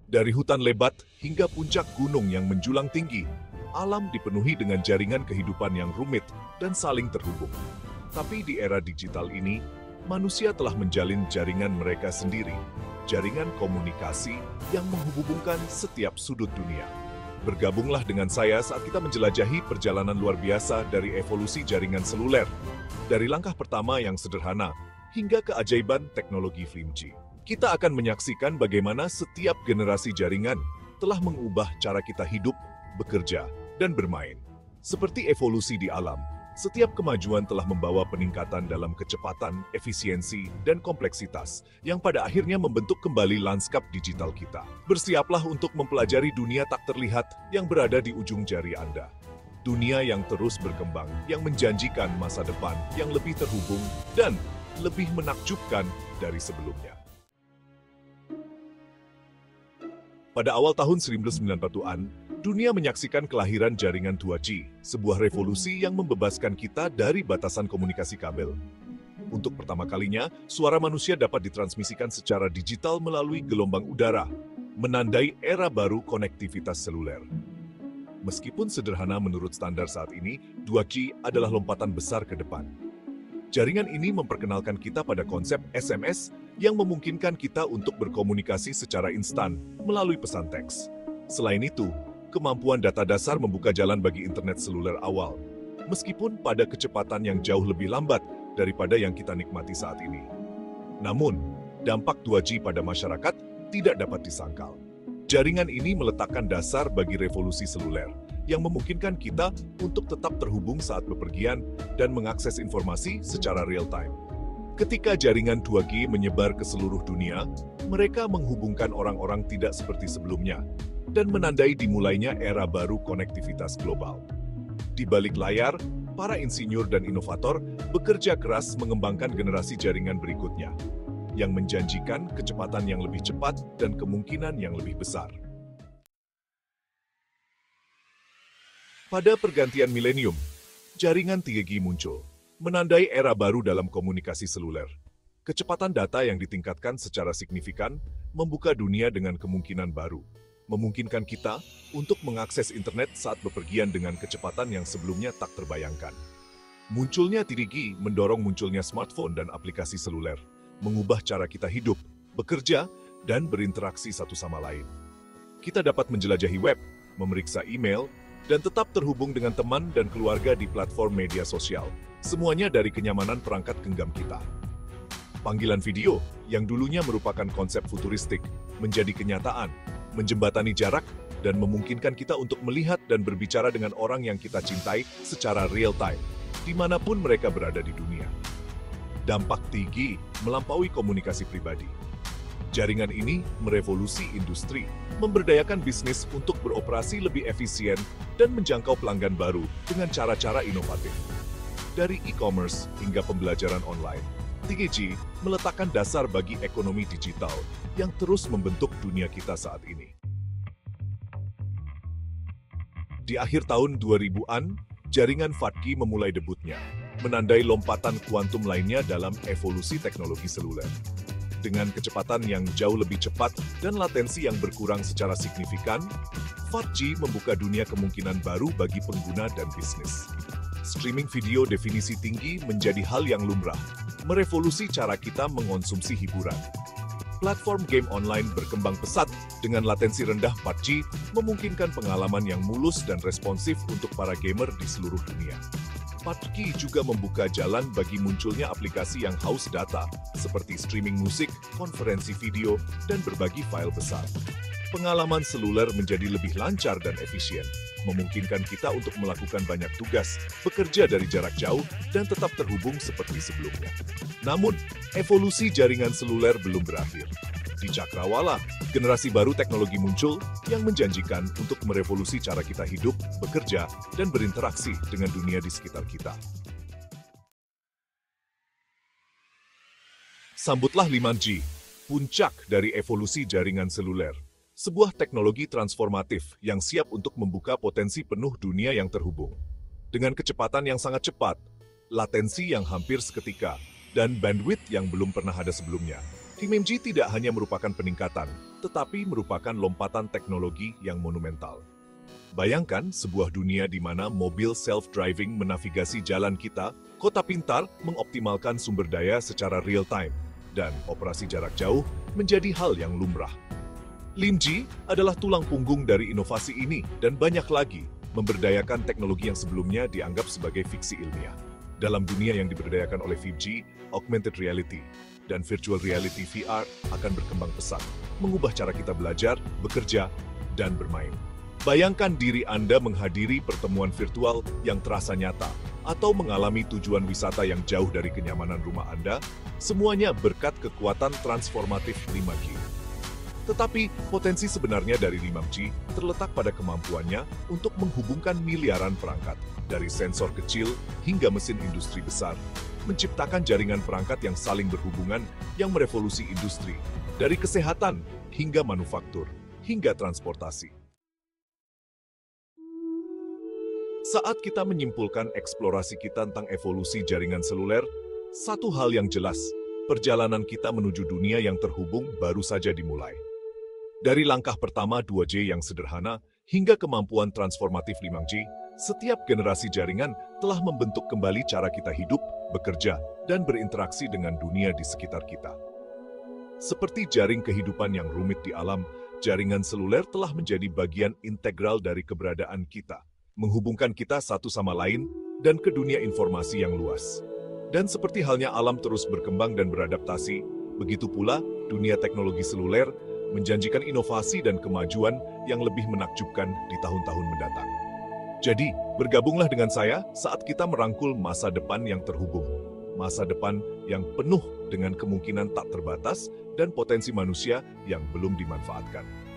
Dari hutan lebat hingga puncak gunung yang menjulang tinggi, alam dipenuhi dengan jaringan kehidupan yang rumit dan saling terhubung. Tapi di era digital ini, manusia telah menjalin jaringan mereka sendiri, jaringan komunikasi yang menghubungkan setiap sudut dunia. Bergabunglah dengan saya saat kita menjelajahi perjalanan luar biasa dari evolusi jaringan seluler, dari langkah pertama yang sederhana hingga keajaiban teknologi 5G. Kita akan menyaksikan bagaimana setiap generasi jaringan telah mengubah cara kita hidup, bekerja, dan bermain. Seperti evolusi di alam, setiap kemajuan telah membawa peningkatan dalam kecepatan, efisiensi, dan kompleksitas yang pada akhirnya membentuk kembali lanskap digital kita. Bersiaplah untuk mempelajari dunia tak terlihat yang berada di ujung jari Anda. Dunia yang terus berkembang, yang menjanjikan masa depan yang lebih terhubung dan lebih menakjubkan dari sebelumnya. Pada awal tahun 1990-an, dunia menyaksikan kelahiran jaringan 2G, sebuah revolusi yang membebaskan kita dari batasan komunikasi kabel. Untuk pertama kalinya, suara manusia dapat ditransmisikan secara digital melalui gelombang udara, menandai era baru konektivitas seluler. Meskipun sederhana menurut standar saat ini, 2G adalah lompatan besar ke depan. Jaringan ini memperkenalkan kita pada konsep SMS yang memungkinkan kita untuk berkomunikasi secara instan melalui pesan teks. Selain itu, kemampuan data dasar membuka jalan bagi internet seluler awal, meskipun pada kecepatan yang jauh lebih lambat daripada yang kita nikmati saat ini. Namun, dampak 2G pada masyarakat tidak dapat disangkal. Jaringan ini meletakkan dasar bagi revolusi seluler, yang memungkinkan kita untuk tetap terhubung saat bepergian dan mengakses informasi secara real-time. Ketika jaringan 2G menyebar ke seluruh dunia, mereka menghubungkan orang-orang tidak seperti sebelumnya dan menandai dimulainya era baru konektivitas global. Di balik layar, para insinyur dan inovator bekerja keras mengembangkan generasi jaringan berikutnya, yang menjanjikan kecepatan yang lebih cepat dan kemungkinan yang lebih besar. Pada pergantian milenium, jaringan 3G muncul, menandai era baru dalam komunikasi seluler. Kecepatan data yang ditingkatkan secara signifikan membuka dunia dengan kemungkinan baru, memungkinkan kita untuk mengakses internet saat bepergian dengan kecepatan yang sebelumnya tak terbayangkan. Munculnya 3G mendorong munculnya smartphone dan aplikasi seluler, mengubah cara kita hidup, bekerja, dan berinteraksi satu sama lain. Kita dapat menjelajahi web, memeriksa email, dan tetap terhubung dengan teman dan keluarga di platform media sosial, semuanya dari kenyamanan perangkat genggam kita. Panggilan video, yang dulunya merupakan konsep futuristik, menjadi kenyataan, menjembatani jarak, dan memungkinkan kita untuk melihat dan berbicara dengan orang yang kita cintai secara real-time, dimanapun mereka berada di dunia. Dampak 3G melampaui komunikasi pribadi. Jaringan ini merevolusi industri, memberdayakan bisnis untuk beroperasi lebih efisien dan menjangkau pelanggan baru dengan cara-cara inovatif. Dari e-commerce hingga pembelajaran online, 3G meletakkan dasar bagi ekonomi digital yang terus membentuk dunia kita saat ini. Di akhir tahun 2000-an, jaringan 4G memulai debutnya, menandai lompatan kuantum lainnya dalam evolusi teknologi seluler. Dengan kecepatan yang jauh lebih cepat dan latensi yang berkurang secara signifikan, 4G membuka dunia kemungkinan baru bagi pengguna dan bisnis. Streaming video definisi tinggi menjadi hal yang lumrah, merevolusi cara kita mengonsumsi hiburan. Platform game online berkembang pesat dengan latensi rendah 4G, memungkinkan pengalaman yang mulus dan responsif untuk para gamer di seluruh dunia. 4G juga membuka jalan bagi munculnya aplikasi yang haus data, seperti streaming musik, konferensi video, dan berbagi file besar. Pengalaman seluler menjadi lebih lancar dan efisien, memungkinkan kita untuk melakukan banyak tugas, bekerja dari jarak jauh, dan tetap terhubung seperti sebelumnya. Namun, evolusi jaringan seluler belum berakhir. Di Cakrawala, generasi baru teknologi muncul yang menjanjikan untuk merevolusi cara kita hidup, bekerja, dan berinteraksi dengan dunia di sekitar kita. Sambutlah 5G, puncak dari evolusi jaringan seluler. Sebuah teknologi transformatif yang siap untuk membuka potensi penuh dunia yang terhubung. Dengan kecepatan yang sangat cepat, latensi yang hampir seketika, dan bandwidth yang belum pernah ada sebelumnya, 5G tidak hanya merupakan peningkatan, tetapi merupakan lompatan teknologi yang monumental. Bayangkan sebuah dunia di mana mobil self-driving menavigasi jalan kita, kota pintar mengoptimalkan sumber daya secara real-time, dan operasi jarak jauh menjadi hal yang lumrah. 5G adalah tulang punggung dari inovasi ini dan banyak lagi memberdayakan teknologi yang sebelumnya dianggap sebagai fiksi ilmiah. Dalam dunia yang diberdayakan oleh 5G, augmented reality, dan virtual reality VR akan berkembang pesat, mengubah cara kita belajar, bekerja, dan bermain. Bayangkan diri Anda menghadiri pertemuan virtual yang terasa nyata, atau mengalami tujuan wisata yang jauh dari kenyamanan rumah Anda, semuanya berkat kekuatan transformatif 5G. Tetapi, potensi sebenarnya dari 5G terletak pada kemampuannya untuk menghubungkan miliaran perangkat, dari sensor kecil hingga mesin industri besar, menciptakan jaringan perangkat yang saling berhubungan yang merevolusi industri, dari kesehatan hingga manufaktur, hingga transportasi. Saat kita menyimpulkan eksplorasi kita tentang evolusi jaringan seluler, satu hal yang jelas, perjalanan kita menuju dunia yang terhubung baru saja dimulai. Dari langkah pertama 2G yang sederhana hingga kemampuan transformatif 5G, setiap generasi jaringan telah membentuk kembali cara kita hidup, bekerja, dan berinteraksi dengan dunia di sekitar kita. Seperti jaring kehidupan yang rumit di alam, jaringan seluler telah menjadi bagian integral dari keberadaan kita, menghubungkan kita satu sama lain dan ke dunia informasi yang luas. Dan seperti halnya alam terus berkembang dan beradaptasi, begitu pula dunia teknologi seluler menjanjikan inovasi dan kemajuan yang lebih menakjubkan di tahun-tahun mendatang. Jadi, bergabunglah dengan saya saat kita merangkul masa depan yang terhubung, masa depan yang penuh dengan kemungkinan tak terbatas dan potensi manusia yang belum dimanfaatkan.